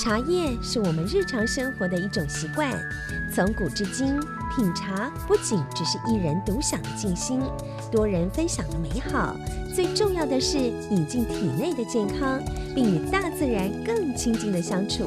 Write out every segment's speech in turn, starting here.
茶叶是我们日常生活的一种习惯，从古至今，品茶不仅只是一人独享的静心，多人分享的美好，最重要的是引进体内的健康，并与大自然更亲近的相处。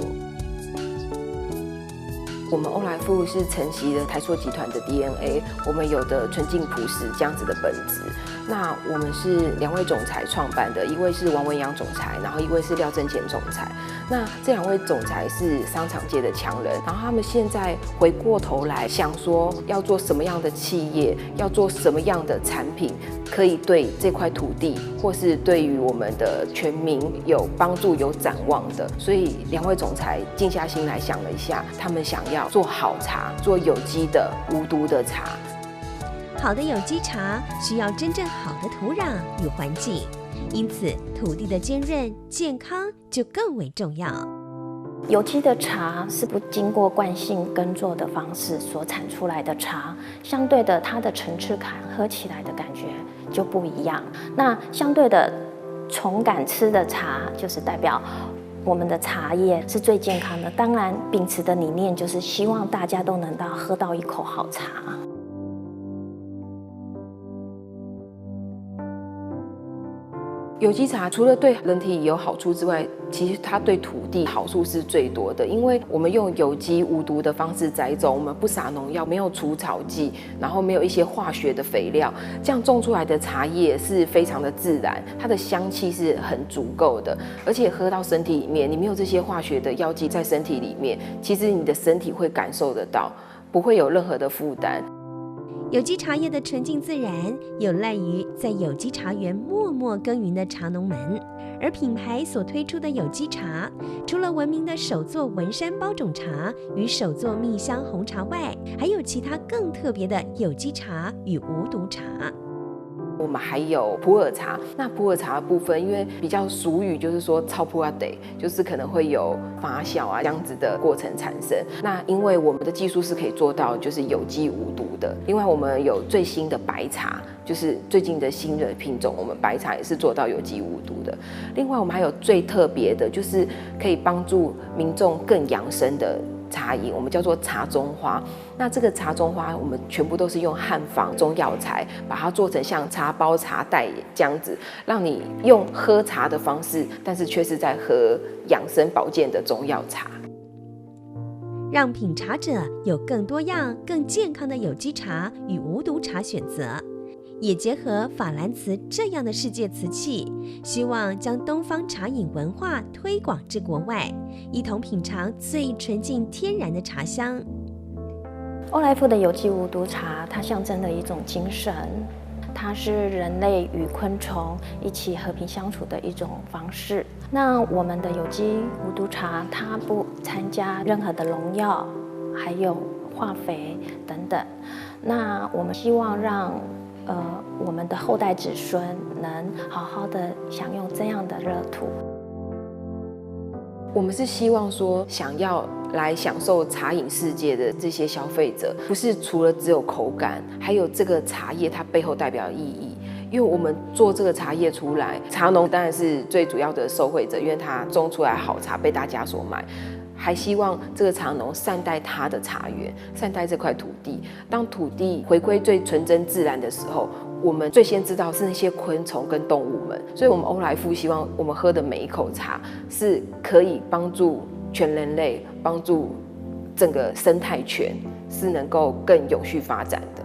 我们欧莱富是承袭了台塑集团的 DNA， 我们有的纯净朴实这样子的本质。那我们是2位总裁创办的，一位是王文洋总裁，然后一位是廖正乾总裁。那这2位总裁是商场界的强人，然后他们现在回过头来想说，要做什么样的企业，要做什么样的产品，可以对这块土地，或是对于我们的全民有帮助、有展望的。所以2位总裁静下心来想了一下，他们想要做好茶，做有机的、无毒的茶。好的有机茶需要真正好的土壤与环境，因此土地的坚韧、健康就更为重要。有机的茶是不经过惯性耕作的方式所产出来的茶，相对的它的层次感喝起来的感觉就不一样。那相对的重感吃的茶，就是代表我们的茶叶是最健康的。当然秉持的理念就是希望大家都能喝到一口好茶。有机茶除了对人体有好处之外，其实它对土地好处是最多的，因为我们用有机无毒的方式栽种，我们不撒农药，没有除草剂，然后没有一些化学的肥料，这样种出来的茶叶是非常的自然，它的香气是很足够的，而且喝到身体里面，你没有这些化学的药剂在身体里面，其实你的身体会感受得到，不会有任何的负担。有机茶叶的纯净自然，有赖于在有机茶园默默耕耘的茶农们。而品牌所推出的有机茶，除了闻名的手作文山包种茶与手作蜜香红茶外，还有其他更特别的有机茶与无毒茶。我们还有普洱茶，那普洱茶的部分，因为比较俗语就是说超普洱得，就是可能会有发酵啊这样子的过程产生。那因为我们的技术是可以做到就是有机无毒的。另外我们有最新的白茶，就是最近的新的品种，我们白茶也是做到有机无毒的。另外我们还有最特别的，就是可以帮助民众更养生的茶饮，我们叫做茶中花。那这个茶中花，我们全部都是用汉方中药材把它做成像茶包、茶袋这样子，让你用喝茶的方式，但是却是在喝养生保健的中药茶，让品茶者有更多样、更健康的有机茶与无毒茶选择。也结合法兰瓷这样的世界瓷器，希望将东方茶饮文化推广至国外，一同品尝最纯净天然的茶香。欧莱富的有机无毒茶，它象征了一种精神，它是人类与昆虫一起和平相处的一种方式。那我们的有机无毒茶，它不参加任何的农药，还有化肥等等。那我们希望让我们的后代子孙能好好的享用这样的热土。我们是希望说，想要来享受茶饮世界的这些消费者，不是除了只有口感，还有这个茶叶它背后代表的意义。因为我们做这个茶叶出来，茶农当然是最主要的受惠者，因为他种出来好茶被大家所买。还希望这个茶农善待他的茶园，善待这块土地。当土地回归最纯真自然的时候，我们最先知道是那些昆虫跟动物们。所以我们欧莱富希望我们喝的每一口茶是可以帮助全人类，帮助整个生态圈，是能够更永续发展的。